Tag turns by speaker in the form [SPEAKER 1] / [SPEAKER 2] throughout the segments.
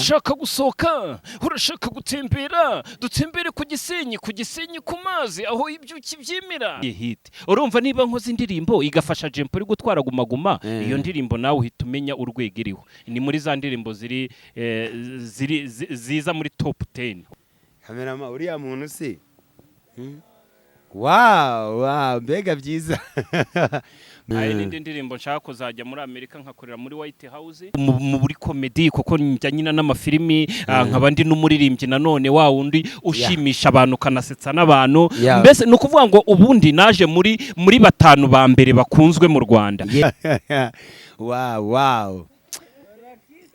[SPEAKER 1] urashaka gusohoka urashaka gutembera dutembere ku Gisenyi ku mazi aho ibyuki byimira hit urumva niba nkoze indirimbo igafasha Jempo uri gutwara gumaguma iyo ndirimbo nawe uhita umenya urwego iriho ni muri za ndirimbo ziza muri top 10
[SPEAKER 2] kamerama uriya muntu se wow mbega byiza
[SPEAKER 1] Hari n'indi ndirimbo nshaka kuzajya muri Amerika nkakorera muri White House muri comedy kuko njya nyina n'amafilimi nkaba ndi n'umuririmbyi nanone wa wundi ushimisha abantu kanasetsa n'abantu mbese no kuvuga ngo ubundi naje muri batanu ba mbere bakunzwe mu Rwanda
[SPEAKER 2] wow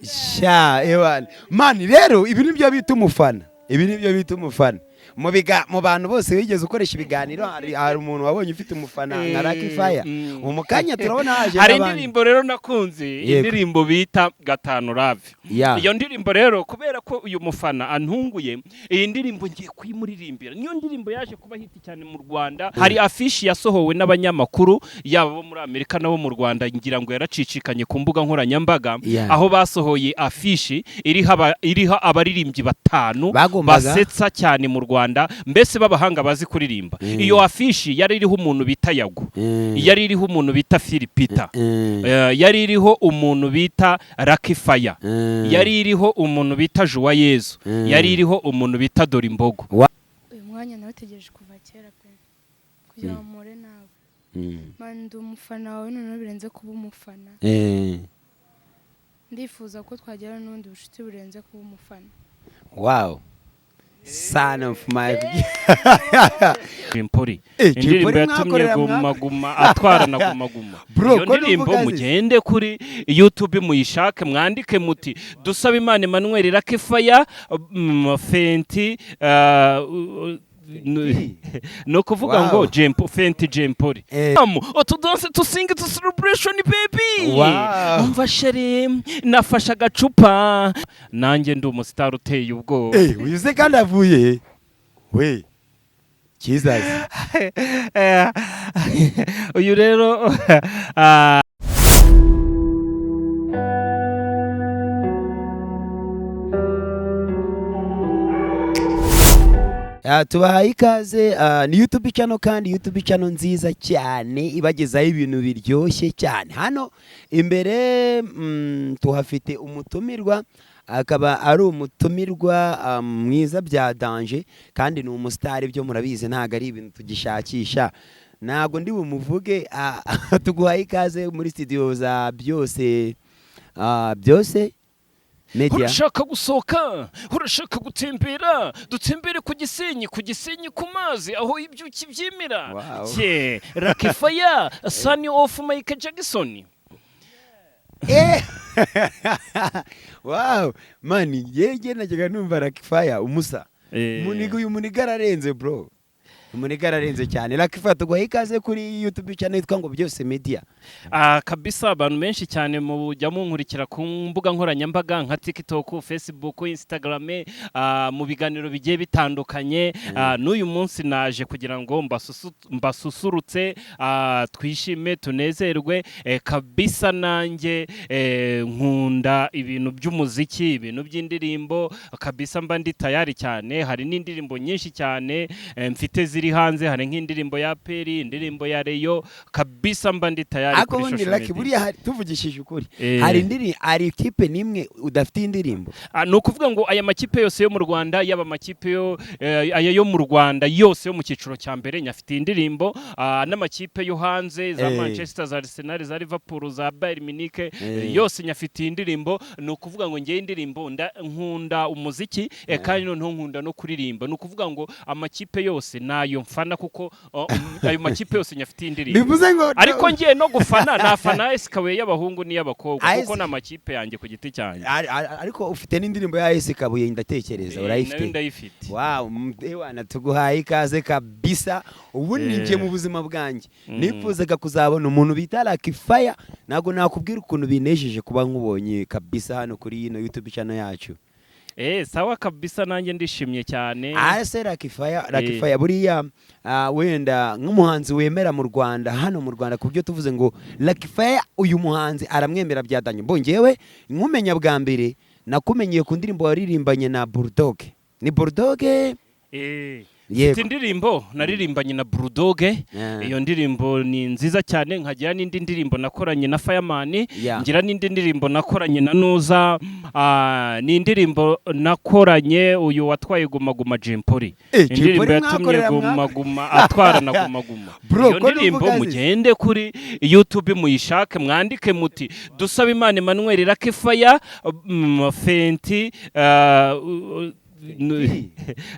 [SPEAKER 2] sha ewan man rero ibi nibyo bita umufana mu bantu bose wigeze ukoresha ibiganiro hari umuntu wabonye ufite umufana nka Lucky Fire umukanya turabona haje
[SPEAKER 1] hari indirimbo rero nakunze indirimbo bita Gatanu Love iyo ndirimbo rero kubera ko uyu mufana antunguye iyi ndirimbo ngiye kuyimuririmbira niyo ndirimbo yaje kuba hiti cyane mu Rwanda hari afishi yasohowe n'abanyamakuru yabo bo muri Amerika nabo mu Rwanda ngira ngo yaracicikanye ku mbuga nkoranyambaga aho basohoye afishi iriho abaririmbyi batanu basetsa cyane mu Rwanda mbese babahanga bazi kuririmba iyo afishi yari iriho umuntu bita Yago yari iriho umuntu bita Philipita yari iriho umuntu bita Lucky Fire yari iriho umuntu bita Joyeuse yari iriho umuntu bita Dorimbogo
[SPEAKER 3] uyu mwanya nawetegereje kuva kera pe kugira ngo mpore nawe mandi umufana wawe none birenze kuba umufana ndifuza ko twagera n'ubundi bucuti burenze kuba umufana
[SPEAKER 2] wow son of my
[SPEAKER 1] Impori indirimbo yatumye gumaguma atwara na gumaguma iyo ndirimbo mugende kuri YouTube muyishake mwandike muti dusaba Imana Emmanuel Lucky Fire Fenti no kuvuga ngo Jempo Fenti Jempori tudanse tusinge to celebration baby umva shere nafasha gacupa nanjye ndi umustar uteye ubwo
[SPEAKER 2] uyize kandi avuye we kizazi
[SPEAKER 1] uyu rero
[SPEAKER 2] tubahaye ikaze ni YouTube channel kandi YouTube channel nziza cyane ibagezaho ibintu biryoshye cyane hano imbere tuhafite umutumirwa akaba ari umutumirwa mwiza bya danger kandi ni umustar byo murabizi ntago ari ibintu tugishakisha nago ndi bumuvuge tuguhaye ikaze muri studio za byose Media.
[SPEAKER 1] Urashaka gusohoka urashaka gutembera dutembere ku Gisenyi ku mazi aho ibyuki byimira Lucky Fire son of Michael Jackson
[SPEAKER 2] wow man yege najyaga numva Lucky Fire umusa uyu muniga ararenze bro umuniga ararenze cyane Lucky Fire tuguhaye ikaze kuri YouTube channel yitwa ngo byose media
[SPEAKER 1] kabisa abantu benshi cyane mu bujya munkurikira ku mbuga nkoranyambaga nka TikTok Facebook Instagram mu biganiro bigiye bitandukanye n'uyu munsi naje kugira ngo mbasusurutse twishime tunezerwe kabisa nanjye nkunda ibintu by'umuziki ibintu by'indirimbo kabisa mba ndi tayari cyane hari n'indirimbo nyinshi cyane mfite ziri hanze hari nk'indirimbo ya Peri indirimbo ya Reyo kabisa mba ndi tayari
[SPEAKER 2] ako bundi Lucky buriya tuvugishije ukuri hari ikipe nimwe udafite indirimbo
[SPEAKER 1] no kuvuga ngo aya makipe yose yo mu Rwanda yaba makipe yo mu Rwanda yose yo mu cyiciro cya mbere nyafite indirimbo n'amakipe yo hanze za Manchester za Arsenal za Liverpool za Bayern Munich yose nyafite indirimbo no kuvuga ngo ngiye indirimbo nkunda umuziki kandi no nkunda no kuririmba no kuvuga ngo amakipe yose nayo mfana kuko ayo makipe yose nyafite indirimbo ariko ngiye no gufana nafana SKW y'abahungu n'iy'abakobwa kuko n'amakipe yanjye ku giti cyanjye
[SPEAKER 2] ariko ufite n'indirimbo ya SKW ndatekereza urayifite
[SPEAKER 1] ndayifite
[SPEAKER 2] wow ewana tuguhaye ikaze kabisa ubu ninje mu buzima bwanjye nifuzaga kuzabona umuntu bita Lucky Fire nago nakubwira ukuntu binejeje kuba nkubonye kabisa hano kuri ino YouTube channel yacu
[SPEAKER 1] sawa kabisa nanjye ndishimye cyane
[SPEAKER 2] ase Lucky Fire buriya wenda nk'umuhanzi wemera mu Rwanda hano mu Rwanda kubyo tuvuze ngo Lucky Fire uyu muhanzi aramwemera byadanye mbongewe nkumenya bwa mbere nakumenyeye ku ndirimbo waririmbanye na Bulldog. Ni Bulldog?
[SPEAKER 1] Mfite indirimbo naririmbanye na Bulldog. Iyo ndirimbo ni nziza cyane. Nkagira n'indi ndirimbo nakoranye na Fireman. Ngira n'indi ndirimbo nakoranye na Nuza. Ni indirimbo nakoranye uyu watwaye Guma Guma Jempoli. Indirimbo yatumye Guma Guma atwara na Guma Guma. Iyo ndirimbo mugende kuri YouTube muyishake, mwandike muti Dusaba Imana Emmanuel Lucky Fire Fenti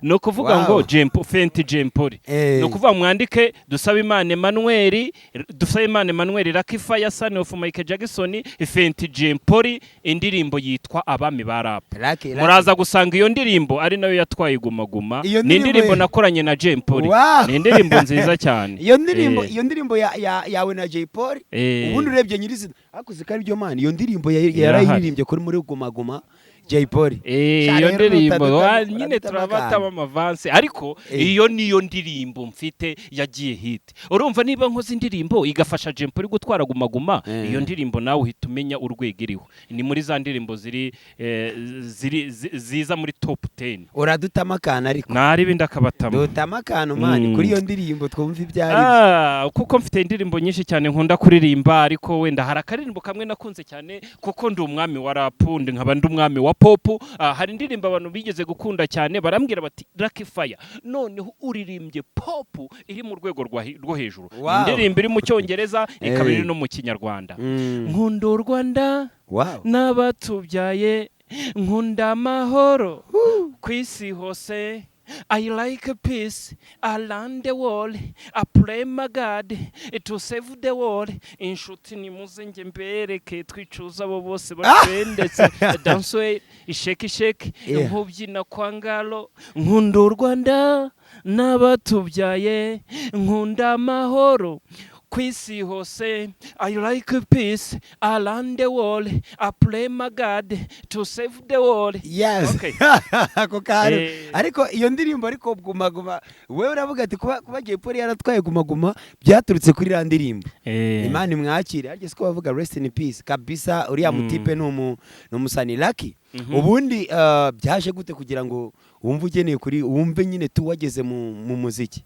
[SPEAKER 1] no kuvuga ngo Fenti Jempoli. No kuvuga mwandike Dusaba Imana Emmanuel Lucky Fire son of Michael Jackson Fenti Jempoli. Indirimbo yitwa Abami ba Rap. Muraza gusanga iyo ndirimbo ari nayo yatwaye Guma Guma. Ni indirimbo nakoranye na Jempoli. Ni indirimbo nziza cyane.
[SPEAKER 2] Iyo ndirimbo yawe na Jempoli ubundi urebye nyirizina akuze kari byo man. Iyo ndirimbo yarayiririmbye kuri muri Guma Guma Jempoli.
[SPEAKER 1] Iyo ndirimbo nyine turabatama amavanse ariko iyo niyo ndirimbo mfite yagiye hit. Urumva niba nkoze indirimbo igafasha Jempoli gutwara Guma Guma, iyo ndirimbo nawe uhita umenya urwego iriho. Ni muri za ndirimbo ziza muri top 10.
[SPEAKER 2] Uradutama kana ariko
[SPEAKER 1] nari bindi akabatama
[SPEAKER 2] dutama kana man kuri iyo ndirimbo twumva ibyari
[SPEAKER 1] kuko mfite indirimbo nyinshi cyane nkunda kuririmba, ariko wenda hari akaririmbo kamwe nakunze cyane kuko ndi umwami wa rap nkaba ndi umwami wa pop. Hari indirimbo abantu bigeze gukunda cyane barambwira bati Lucky Fire noneho uririmbye pop iri mu rwego rwo hejuru. Indirimbo iri mu cyongereza ikaba iri no mu kinyarwanda. Nkunda u Rwanda n'abatubyaye, nkunda amahoro kwisi hose, I like peace around the world. I pray my God to save the world. Inshuti nimuze nge mbereke twicuza abo bose batwendetse. Dance isheke nkubyina kwa ngalo. Nkunda u Rwanda n'abatubyaye, nkunda amahoro kwisi hose, I like peace around the world. I pray my God to save the world.
[SPEAKER 2] Yes. Okay. Ariko iyo ndirimbo ariko Guma Guma wewe uravuga ati kuba Jempoli yaratwaye Guma Guma byaturutse kuri ra ndirimbo. Imana mwakire ageze ko bavuga rest in peace kabisa. Uriya mutipe n'umusani Lucky. Ubundi byaje gute kugira ngo wumve ugeneye kuri wumve nyine tu wageze mu muziki?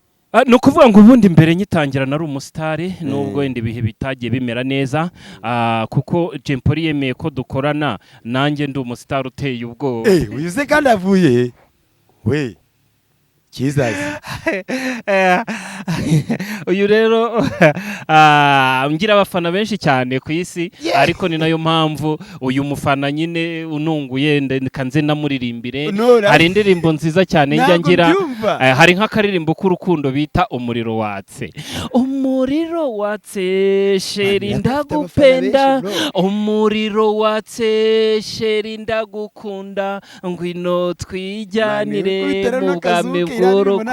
[SPEAKER 1] No kuvuga ngo ubundi mbere nyitangira nari umusitari nubwo wenda ibihe bitagiye bimera neza, kuko Jempoli yemeye ko dukorana nanjye ndi umusitari uteye ubwoba.
[SPEAKER 2] Uyize kandi avuye we kizazi
[SPEAKER 1] uyu rero ngira abafana benshi cyane ku isi, ariko ni nayo mpamvu uyu mufana nyine ununguye kanze namuririmbire. Hari indirimbo nziza cyane njya ngira, hari nk'akaririmbo k'urukundo bita Umuriro Watse. Umuriro watse sheri ndagupenda, umuriro watse sheri ndagukunda, ngwino twijyanire mu bwami bw'urukundo.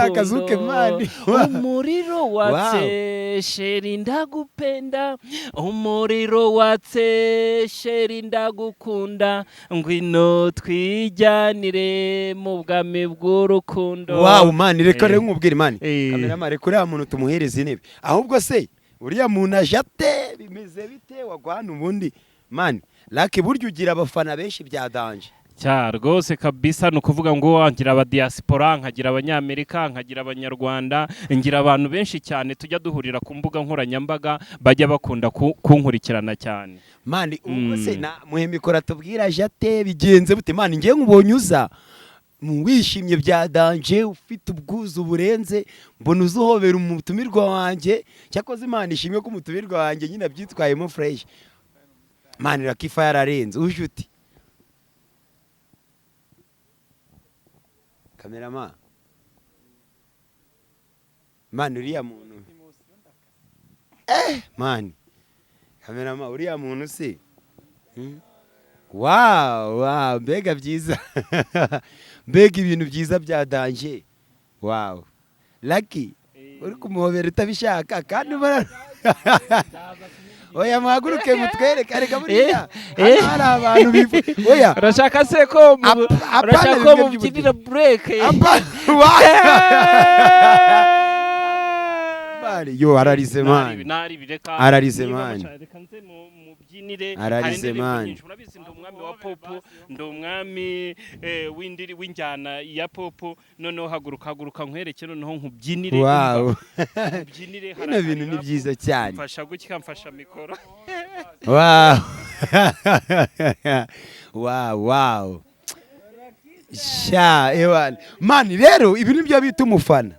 [SPEAKER 1] Umuriro watse sheri ndagupenda, umuriro watse sheri ndagukunda, ngwino twijyanire mu bwami bw'urukundo.
[SPEAKER 2] Wow man, reka rero nkubwire man, kamera reka uriya muntu tumuhereza intebe. Ahubwo se uriya muntu ajate bimeze bite wagwana ubundi man? Lucky buryo ugira abafana benshi bya danje
[SPEAKER 1] rwose kabisa. No kuvuga ngo ngira aba diaspora, nkagira abanyamerika, nkagira abanyarwanda, ngira abantu benshi cyane tujya duhurira ku mbuga nkoranyambaga bajya bakunda kunkurikirana cyane
[SPEAKER 2] man. Ubwo se na muhemikora tubwira jate bigenze bute man? Ngiye nkubonye uza wishimye bya danje, ufite ubwuzu burenze, mbona uzuhobera umutumirwa wanjye. Cyakoze Imana ishimwe ko umutumirwa wanjye nyine byitwayemo fresh man. Lucky Fire yararenze uje uti kamerama man. Uriya muntu man, kamerama uriya muntu se wow mbega byiza mbega ibintu byiza bya danje. Wow Lucky uri kumuhobera utabishaka kandi oya muhaguruke mutwereke areka buriya hari abantu bifu. Oya
[SPEAKER 1] urashaka se ko mubyinira break?
[SPEAKER 2] bari yo ararize mani ararize mani
[SPEAKER 1] reka nze mu byinire
[SPEAKER 2] ararize mani
[SPEAKER 1] urabizi ndi umwami wa pop ndi umwami w'injyana ya pop noneho haguruka nkwereke noneho nkubyinire
[SPEAKER 2] wow
[SPEAKER 1] byinire
[SPEAKER 2] bino bintu ni byiza cyane
[SPEAKER 1] mfasha gutya mfasha mikoro
[SPEAKER 2] wow wow sha ewan mani rero ibi nibyo bita umufana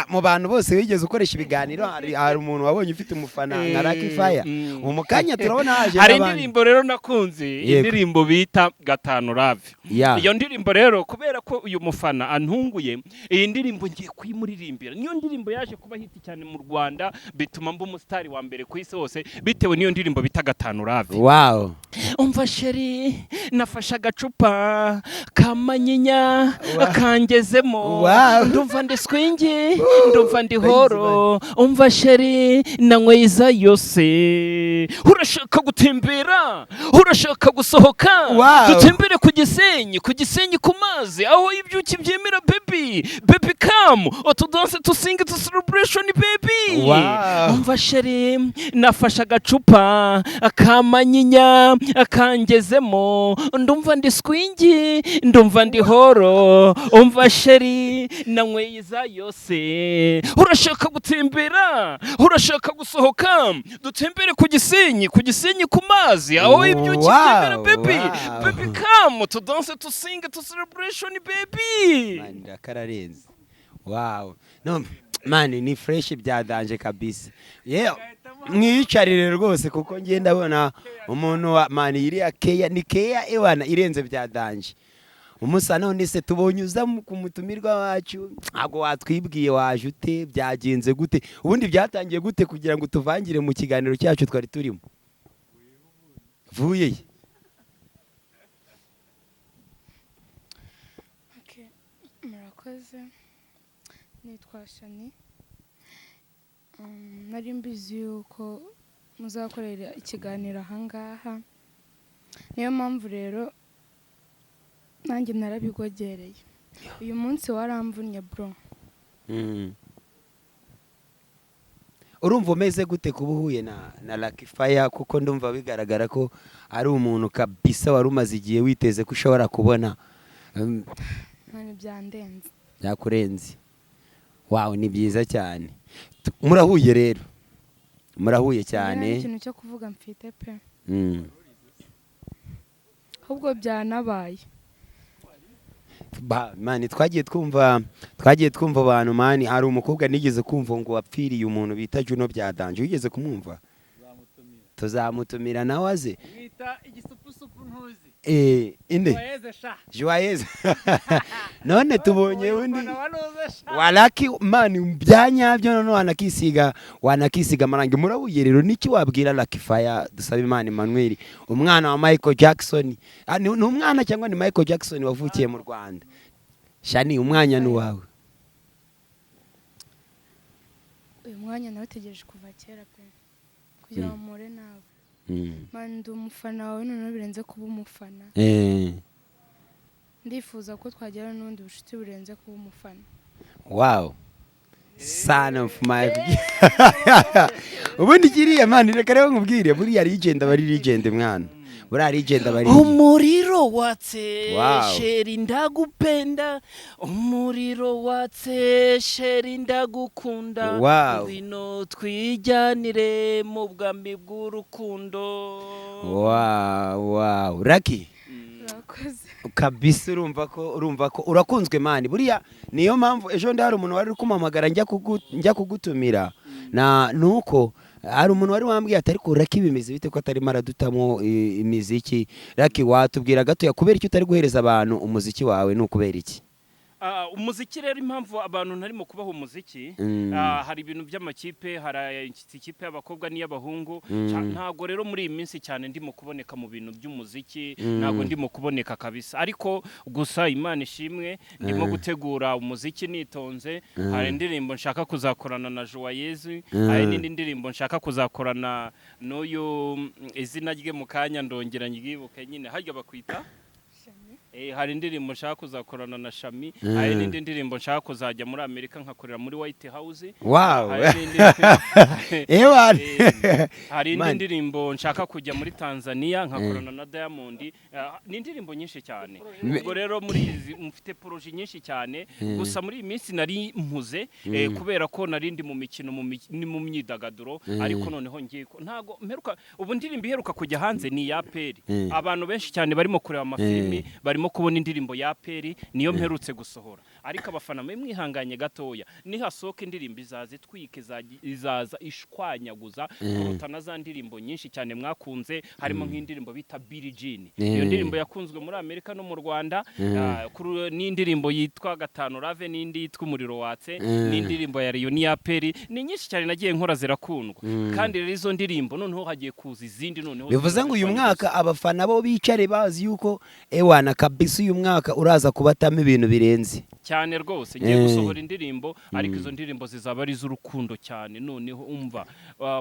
[SPEAKER 2] mu bantu bose wigeze ukoresha ibiganiro hari umuntu wabonye ufite umufana nka Lucky Fire mu kanya turabona haje
[SPEAKER 1] hari indirimbo rero nakunze indirimbo bita Gatanu Love iyo ndirimbo rero kubera ko uyu mufana antunguye iyi ndirimbo ngiye kuyimuririmbira niyo ndirimbo yaje kuba hiti cyane mu Rwanda bituma mba umusitari wa mbere ku isi hose bitewe niyo ndirimbo bita Gatanu Love
[SPEAKER 2] wow
[SPEAKER 1] umva sheri nafashe agacupa kamanyinya kangezemo ndumva ndi swingi ndumva ndi horo umva sheri nanyweza yose urashaka gutembera urashaka gusohoka dutembere ku gisenyi ku mazi aho ibyuki byemera baby come to dance to sing to celebration baby umva sheri nafashe agacupa kamanyinya kangezemo ndumva ndi swingi ndumva ndi horo umva sheri nanyweza yose urashaka gutembera urashaka gusohoka dutembere ku gisenyi ku mazi aho ibyuki byemera baby come to dance to sing to celebration baby
[SPEAKER 2] man ndakararenze wow no man ni fresh byadanje kabisa yeah mwicarire rwose kuko ngiye ndabona umuntu wa man iriya keya ni keya ewana irenze byadanje umusa none se tubonyuza ku mutumirwa wacu ago watwibwiye waje ute byagenze gute ubundi byatangiye gute kugira ngo tuvangire mu kiganiro cyacu twari turimo vuye
[SPEAKER 3] murakoze nitwa Shani nari mbizi yuko muzakorera ikiganiro ahangaha niyo mpamvu rero nanjye narabigogereye uyu munsi waramvunnye bro
[SPEAKER 2] urumva umeze gute kuba uhuye na Lucky Fire kuko ndumva bigaragara ko ari umuntu kabisa wari umaze igihe witeze ko ushobora kubona
[SPEAKER 3] none byandenze
[SPEAKER 2] byakurenze wow ni byiza cyane murahuye rero murahuye cyane
[SPEAKER 3] ikintu cyo kuvuga mfite pe ahubwo byanabaye
[SPEAKER 2] mani twagiye twumva abantu mani hari umukobwa nigeze kumva ngo wapfiriye umuntu bita Juno byadanje wigeze kumwumva tuzamutumira nawe aze
[SPEAKER 1] bita igisupusupu ntuzi
[SPEAKER 2] inde Joyeuse none tubonye undi walaki mani byanyabyo none wanakisiga amarangi murabuye rero niki wabwira Lucky Fire dusaba Imana Emmanuel umwana wa Michael Jackson ni umwana cyangwa ni Michael Jackson wavukiye mu Rwanda Shani umwanya ni wawe
[SPEAKER 3] uyu mwanya nawetegereje kuva kera pe kugira ngo mpure nawe ndi umufana wawe noneho birenze kuba umufana ndifuza ko twagera n'ubundi bucuti burenze kuba umufana
[SPEAKER 2] wow son of my ubundi kiriya mani reka rero nkubwire buriya legend bari legend mwana buriya legend bari
[SPEAKER 1] umuriro watse sheri ndagupenda umuriro watse sheri ndagukunda ngwino twijyanire mu bwami bw'urukundo
[SPEAKER 2] wow Lucky kabisa urumva ko urakunzwe mani buriya niyo mpamvu ejo ndi hari umuntu wari kumamagara njya kugutumira nuko hari umuntu wari wambwiye atari ko Lucky bimeze bite ko atari maradutamo imiziki Lucky watubwira gato kubera icyo utari guhereza abantu umuziki wawe nukubera iki
[SPEAKER 1] umuziki rero impamvu abantu ntarimo kubaho umuziki hari ibintu by'amakipe hari ikipe y'abakobwa n'iy'abahungu ntago rero muri iyi minsi cyane ndimo kuboneka mu bintu by'umuziki ntago ndimo kuboneka kabisa ariko gusa Imana ishimwe ndimo gutegura umuziki nitonze hari indirimbo nshaka kuzakorana na Joyeuse hari n'indi ndirimbo nshaka kuzakorana n'uyu izina rye mu kanya ndongera nyibuke nyine harya bakwita hari indirimbo nshaka kuzakorana na Shami, hari n'indi ndirimbo nshaka kuzajya muri Amerika nkakorera muri White House.
[SPEAKER 2] Wow.
[SPEAKER 1] Hari indi ndirimbo nshaka kujya muri Tanzania nkakorana na Diamond. Ni indirimbo nyinshi cyane. Ubwo rero muri izi mfite projet nyinshi cyane, gusa muri iyi minsi nari mpuze kubera ko narindi mu mikino mu myidagaduro, ariko noneho ngiye ntago mperuka ubu ndirimbo iheruka kujya hanze ni ya Peri. Abantu benshi cyane barimo kureba amafilimi, barimo kubona indirimbo ya Peri niyo mperutse gusohora, ariko abafana mwihanganye gatoya nihasoka indirimbo izazitwike izaza ishwanyaguza kuruta na za ndirimbo nyinshi cyane mwakunze, harimo nk'indirimbo bita Billie Jean. Iyo ndirimbo yakunzwe muri Amerika no mu Rwanda, n'indirimbo yitwa Gatanu Rave, n'indi yitwa Umuriro Watse, n'indirimbo ya Rio ya Peri. Ni nyinshi cyane nagiye nkora zirakundwa, kandi rero izo ndirimbo noneho hagiye kuza izindi noneho.
[SPEAKER 2] Bivuze ngo uyu mwaka abafana bo bicare bazi yuko ewana kabisa uyu mwaka uraza kubatamo ibintu birenze
[SPEAKER 1] cyane rwose. Ngiye gusohora indirimbo, ariko izo ndirimbo zizaba ari z'urukundo cyane. Noneho umva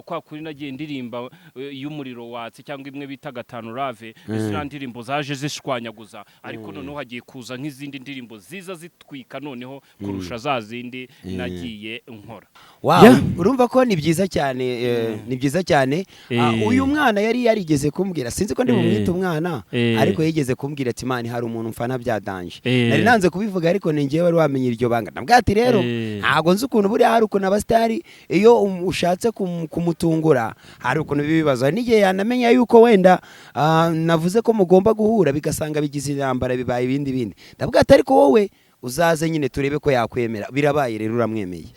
[SPEAKER 1] kwa kuri nagiye ndirimba y'Umuriro Watse cyangwa imwe bita Gatanu Rave, izo ndirimbo zaje zishwanyaguza, ariko noneho hagiye kuza nk'izindi ndirimbo ziza zitwika noneho kurusha za zindi nagiye nkora.
[SPEAKER 2] Wow, urumva ko ni byiza cyane, ni byiza cyane. Uyu mwana yari yarigeze kumbwira, sinzi ko ndi bumwita umwana, ariko yigeze kumbwira ati mani hari umuntu mfana byadanje. Nari nanze kubivuga, ariko ningiye wari wamenye iryo banga. Nabwo ati rero ntago nzi ukuntu buri hari ukuntu abastari iyo ushatse kumutungura hari ukuntu bibibazo. N'igihe yanamenya yuko wenda navuze ko mugomba guhura bigasanga bigize intambara bibaye ibindi. Ndabwo ati ariko wowe uzaze nyine turebe ko yakwemera. Birabaye rero uramwemeye.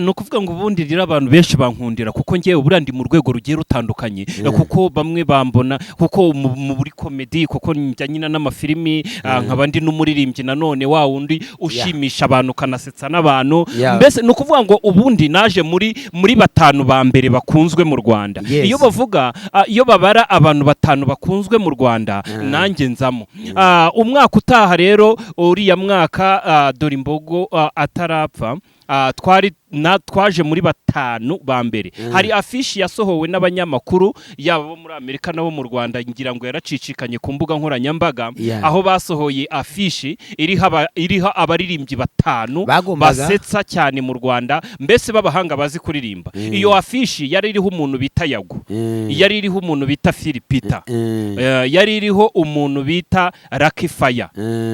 [SPEAKER 1] No kuvuga ngo ubundi rero abantu benshi bankundira kuko ngiye uburandi mu rwego rugiye rutandukanye, kuko bamwe bambona kuko muri comedy, kuko njya nyina n'amafilimi, nkabandi n'umuririmbyi nanone wa wundi ushimisha abantu kanasetsa n'abantu. Mbese no kuvuga ngo ubundi naje muri batanu ba mbere bakunzwe mu Rwanda. Iyo bavuga iyo babara abantu batanu bakunzwe mu Rwanda, nanjye nzamo. Umwaka utaha rero uriya mwaka dore imbogo atarapfa, twaje muri batanu ba mbere. Hari afishi yasohowe n'abanyamakuru yabo bo muri Amerika nabo mu Rwanda, ngira ngo yaracicikanye ku mbuga nkoranyambaga, aho basohoye afishi iriho abaririmbyi batanu basetsa cyane mu Rwanda, mbese b'abahanga bazi kuririmba. Iyo afishi yari iriho umuntu bita Yago, yari iriho umuntu bita Philipita, yari iriho umuntu bita Lucky Fire,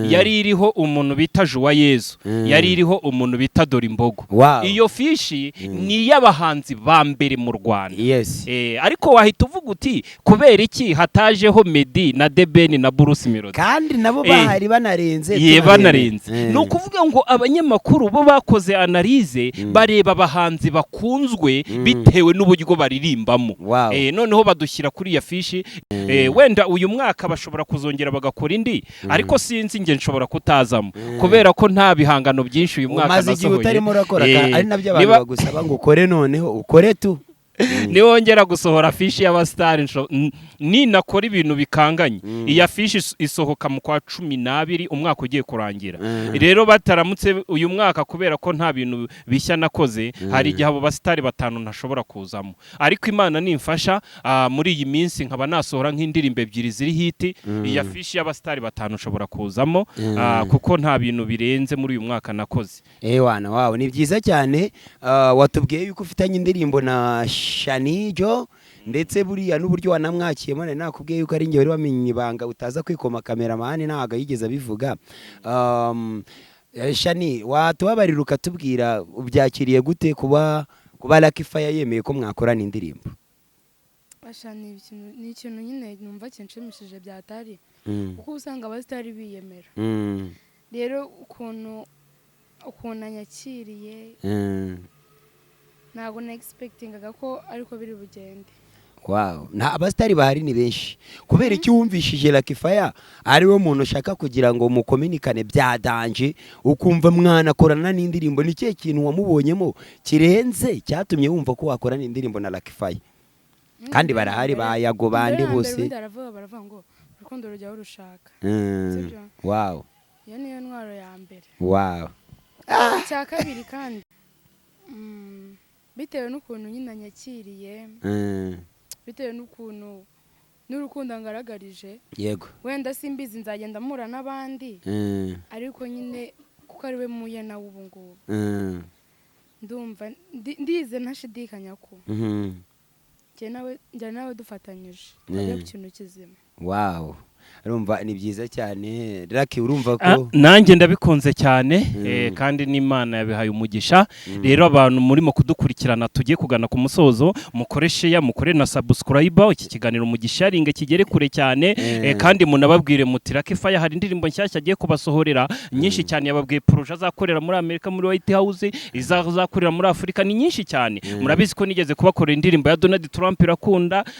[SPEAKER 1] yari iriho umuntu bita Joyeuse, yari iriho umuntu bita Dorimbogo. Iyo fishi ni y'abahanzi ba mbere mu Rwanda. Ariko wahita uvuga uti kubera iki hatajeho Meddy na Deben na Bruce Melody,
[SPEAKER 2] kandi nabo bahari banarenze.
[SPEAKER 1] Ni ukuvuga ngo abanyamakuru bo bakoze analyse, bareba abahanzi bakunzwe bitewe n'uburyo baririmbamo. Noneho badushyira kuri ya fishi. Wenda uyu mwaka bashobora kuzongera bagakora indi, ariko sinzi nge nshobora kutazamo kubera ko nta bihangano byinshi uyu mwaka nasohoye.
[SPEAKER 2] Ari nabyo abantu bagusaba ngo ukore, noneho ukore tu.
[SPEAKER 1] Niwongera gusohora fishi y'abastari ninakora ibintu bikanganye. Iya fishi isohoka mu kwa 12 umwaka ugiye kurangira. Rero bataramutse uyu mwaka kubera ko nta bintu bishya nakoze, hari igihe abo bastari batanu ntashobora kuzamo, ariko Imana nimfasha muri iyi minsi nkaba nasohora nk'indirimbo ebyiri ziri hiti. Iya fishi y'abastari batanu nshobora kuzamo, kuko nta bintu birenze muri uyu mwaka nakoze.
[SPEAKER 2] Wana wow, ni byiza cyane. Watubwiye yuko ufitanye indirimbo na Shani Jo, ndetse buriya n'uburyo wanamwakiye mone nakubwiye yuko ari nge wari wamenye ibanga utaza kwikoma cameraman ntago yigeze abivuga. Shani, watubabarira ukatubwira ubyakiriye gute kuba Lucky Fire yemeye ko mwakorana indirimbo?
[SPEAKER 3] Shani, ni ikintu nyine numva kinshimishije byatari, kuko usanga abastari biyemera. Rero ukuntu anyakiriye ntago na expectingaga ko ariko biri bugende.
[SPEAKER 2] Nta abastari bahari ni benshi. Kubera iki wumvishije Lucky Fire ari we muntu ushaka kugira ngo mukominikane byadanje, ukumva mwana korana n'indirimbo? Ni cye kintu wamubonyemo kirenze cyatumye wumva ko wakorana indirimbo na Lucky Fire? Kandi barahari ba Yago bande bose
[SPEAKER 3] baravuga ngo urukundo rujya urushaka. Iyo niyo ntwaro ya mbere. Icya kabiri kandi bitewe n'ukuntu nyine anyakiriye, bitewe n'ukuntu n'urukundo ngaragarije
[SPEAKER 2] yego
[SPEAKER 3] wenda simbizi nzagenda mpura n'abandi ariko nyine kuko ari we muye nawe ubu ngubu ndumva ndize ntashidikanya ko njye nawe dufatanyije tukajya ku kintu kizima.
[SPEAKER 2] Wow, urumva ni byiza cyane Lucky, urumva ko
[SPEAKER 1] nanjye ndabikunze cyane kandi n'Imana yabihaye umugisha. Rero abantu murimo kudukurikirana tugiye kugana ku musozo, mukoreshe ya mukore na subscribe, iki kiganiro mugisharinge kigere kure cyane kandi munababwire muti Lucky Fire hari indirimbo nshyashya agiye kubasohorera nyinshi cyane, yababwiye projet azakorera muri Amerika muri White House, izakorera muri Afrika, ni nyinshi cyane. Murabizi ko nigeze kubakorera indirimbo ya Donald Trump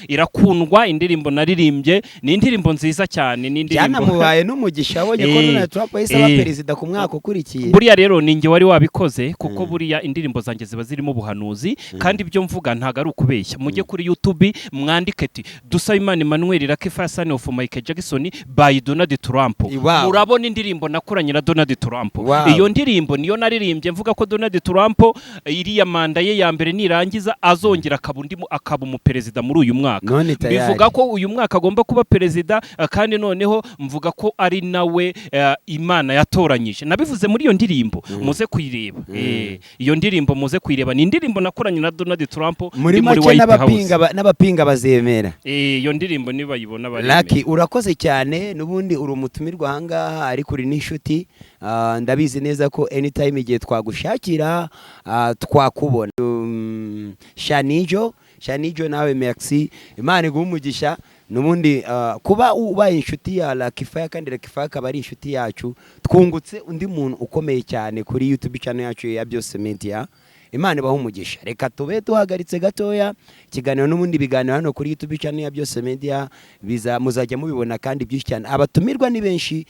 [SPEAKER 1] irakundwa, indirimbo naririmbye ni indirimbo nziza cyane, ni indirimbo
[SPEAKER 2] byanamubaye n'umugisha abonye ko Donald Trump yisaba perezida ku mwaka ukurikiye.
[SPEAKER 1] Buriya rero ninjye wari wabikoze kuko buriya indirimbo zanjye ziba zirimo ubuhanuzi kandi ibyo mvuga ntago ari ukubeshya. Mujye kuri YouTube mwandike ati Dusabimana Emmanuel Lucky Fire son of Michael Jackson by Donald Trump. Murabona indirimbo nakoranye na Donald Trump. Iyo ndirimbo niyo naririmbye mvuga ko Donald Trump iriya manda ye ya mbere nirangiza azongera akaba umuperezida muri uyu mwaka. Bivuga ko uyu mwaka agomba kuba perezida kandi noneho mvuga ko ari nawe Imana yatoranyije. Nabivuze muri iyo ndirimbo muze kuyireba. Iyo ndirimbo muze kuyireba, ni indirimbo nakoranye na Donald Trump
[SPEAKER 2] muri make n'abapinga bazemera.
[SPEAKER 1] Iyo ndirimbo niba yibona bari.
[SPEAKER 2] Lucky, urakoze cyane, nubundi uri umutumirwa ahangaha ariko uri n'inshuti. Ndabizi neza ko anytime igihe twagushakira twakubona. Shanijo nawe merci, Imana iguhe umugisha. Nubundi kuba ubaye inshuti ya Lucky Fire kandi Lucky Fire akaba ari inshuti yacu, twungutse undi muntu ukomeye cyane kuri YouTube channel yacu ya Byose Media. Imana ibahe umugisha. Reka tube tuhagaritse gatoya ikiganiro, n'ubundi biganiro hano kuri YouTube channel ya Byose Media muzajya mubibona kandi byinshi cyane. Abatumirwa ni benshi,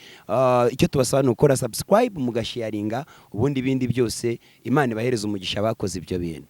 [SPEAKER 2] icyo tubasaba ni ukora subscribe mugasharinga, ubundi bindi byose Imana ibahereza umugisha bakoze ibyo bintu.